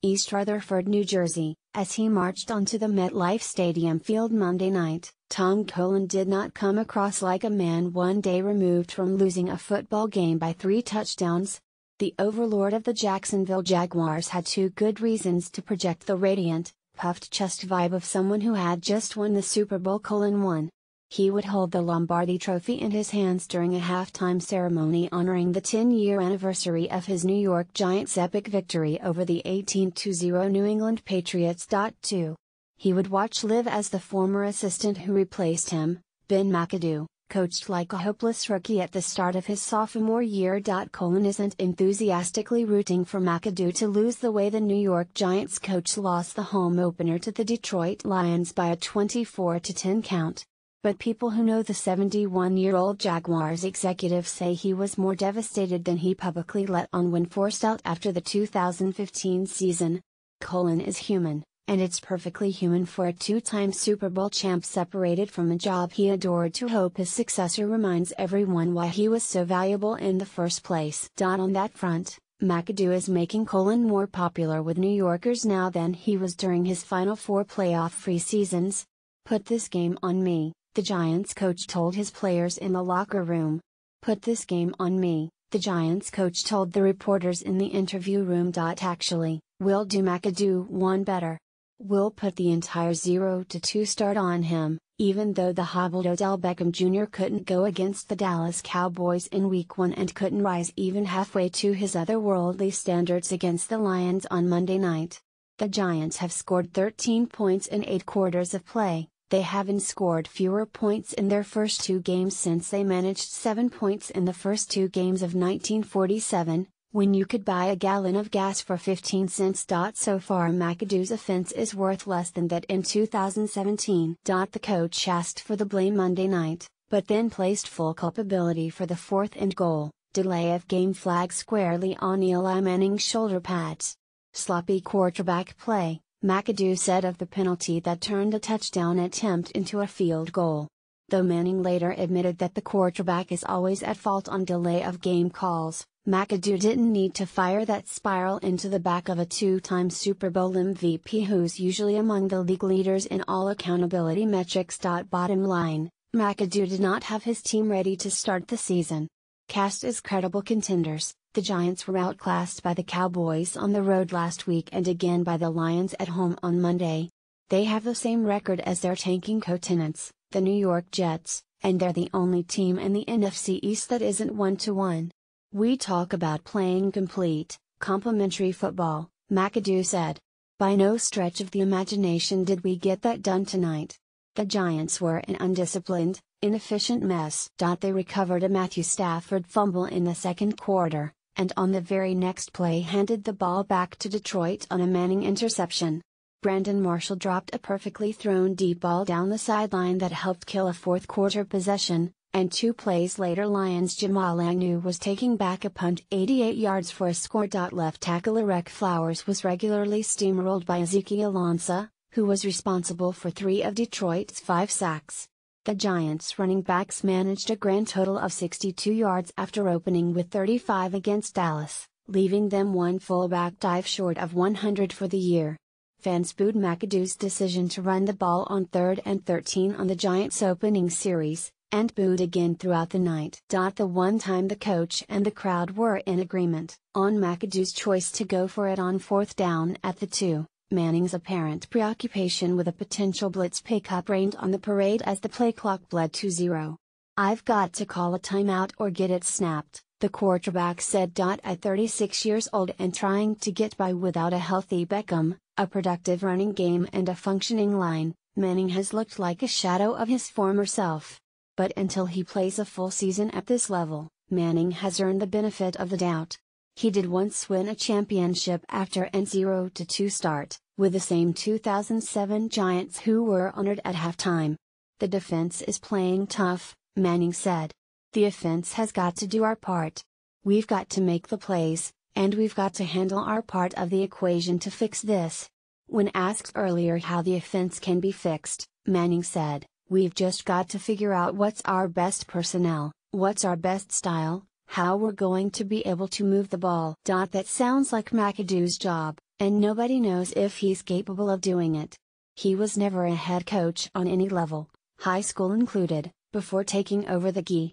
East Rutherford, New Jersey. As he marched onto the MetLife Stadium field Monday night, Tom Cullen did not come across like a man one day removed from losing a football game by 3 touchdowns. The overlord of the Jacksonville Jaguars had 2 good reasons to project the radiant, puffed-chest vibe of someone who had just won the Super Bowl. Cullen won. He would hold the Lombardi Trophy in his hands during a halftime ceremony honoring the 10-year anniversary of his New York Giants' epic victory over the 18-0 New England Patriots. 2. He would watch live as the former assistant who replaced him, Ben McAdoo, coached like a hopeless rookie at the start of his sophomore year. Cullen isn't enthusiastically rooting for McAdoo to lose the way the New York Giants coach lost the home opener to the Detroit Lions by a 24-10 count. But people who know the 71-year-old Jaguars executive say he was more devastated than he publicly let on when forced out after the 2015 season. Cullen is human, and it's perfectly human for a 2-time Super Bowl champ separated from a job he adored to hope his successor reminds everyone why he was so valuable in the first place. On that front, McAdoo is making Cullen more popular with New Yorkers now than he was during his final 4 playoff-free seasons. "Put this game on me," the Giants coach told his players in the locker room. "Put this game on me," the Giants coach told the reporters in the interview room. Actually, we'll do McAdoo one better. We'll put the entire 0-2 start on him, even though the hobbled Odell Beckham Jr. couldn't go against the Dallas Cowboys in Week 1 and couldn't rise even halfway to his otherworldly standards against the Lions on Monday night. The Giants have scored 13 points in 8 quarters of play. They haven't scored fewer points in their first 2 games since they managed 7 points in the first 2 games of 1947, when you could buy a gallon of gas for 15 cents. So far McAdoo's offense is worth less than that in 2017. The coach asked for the blame Monday night, but then placed full culpability for the 4th and goal, delay of game flag squarely on Eli Manning's shoulder pads. "Sloppy quarterback play," McAdoo said of the penalty that turned a touchdown attempt into a field goal. Though Manning later admitted that the quarterback is always at fault on delay of game calls, McAdoo didn't need to fire that spiral into the back of a 2-time Super Bowl MVP who's usually among the league leaders in all accountability metrics. Bottom line, McAdoo did not have his team ready to start the season. Cast as credible contenders, the Giants were outclassed by the Cowboys on the road last week and again by the Lions at home on Monday. They have the same record as their tanking co-tenants, the New York Jets, and they're the only team in the NFC East that isn't 1-1. "We talk about playing complete, complementary football," McAdoo said. "By no stretch of the imagination did we get that done tonight. The Giants were an undisciplined, inefficient mess." They recovered a Matthew Stafford fumble in the second quarter, and on the very next play handed the ball back to Detroit on a Manning interception. Brandon Marshall dropped a perfectly thrown deep ball down the sideline that helped kill a fourth-quarter possession, and 2 plays later Lions' Jamal Agnew was taking back a punt 88 yards for a score. Left tackle Eric Flowers was regularly steamrolled by Ezekiel Ansah, who was responsible for 3 of Detroit's 5 sacks. The Giants' running backs managed a grand total of 62 yards after opening with 35 against Dallas, leaving them one fullback dive short of 100 for the year. Fans booed McAdoo's decision to run the ball on 3rd and 13 on the Giants' opening series, and booed again throughout the night. The one time the coach and the crowd were in agreement on McAdoo's choice to go for it on 4th down at the 2, Manning's apparent preoccupation with a potential blitz pickup rained on the parade as the play clock bled to 0. "I've got to call a timeout or get it snapped," the quarterback said. At 36 years old and trying to get by without a healthy Beckham, a productive running game and a functioning line, Manning has looked like a shadow of his former self. But until he plays a full season at this level, Manning has earned the benefit of the doubt. He did once win a championship after an 0-2 start, with the same 2007 Giants who were honored at halftime. "The defense is playing tough," Manning said. "The offense has got to do our part. We've got to make the plays, and we've got to handle our part of the equation to fix this." When asked earlier how the offense can be fixed, Manning said, "We've just got to figure out what's our best personnel, what's our best style, how we're going to be able to move the ball." That sounds like McAdoo's job, And nobody knows if he's capable of doing it. He was never a head coach on any level, high school included, before taking over the GI.